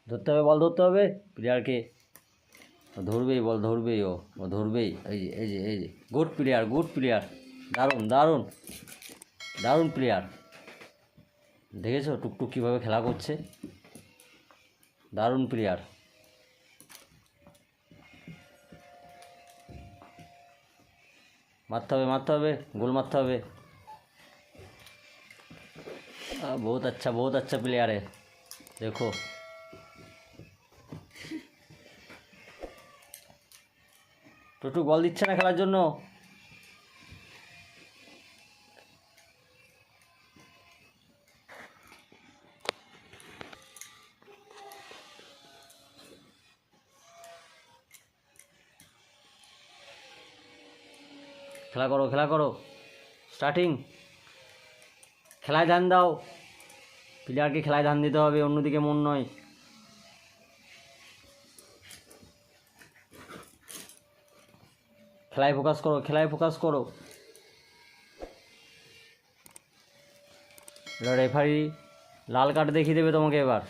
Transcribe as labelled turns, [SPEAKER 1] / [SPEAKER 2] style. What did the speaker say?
[SPEAKER 1] ধরতে হবে, বল ধরতে হবে প্লেয়ারকে। ধরবেই, বল ধরবেই, ও ধরবেই। এই যে গুড প্লেয়ার, গুড প্লেয়ার, দারুণ দারুণ দারুণ প্লেয়ার। দেখেছো টুকটুক কীভাবে খেলা করছে, দারুণ প্লেয়ার। মারতে হবে, মারতে হবে, গোল মারতে হবে। बहुत अच्छा प्लेयर है, देखो। টুটু বল দিচ্ছে না খেলার জন্য। খেলা করো, খেলা করো, স্টার্টিং। খেলায় ধ্যান দাও, প্লেয়ারকে খেলায় ধ্যান দিতে হবে, অন্যদিকে মন নয়। খেলায় ফোকাস করো, খেলায় ফোকাস করো। রেফারি লাল কার্ড দেখিয়ে দেবে তোমাকে এবার।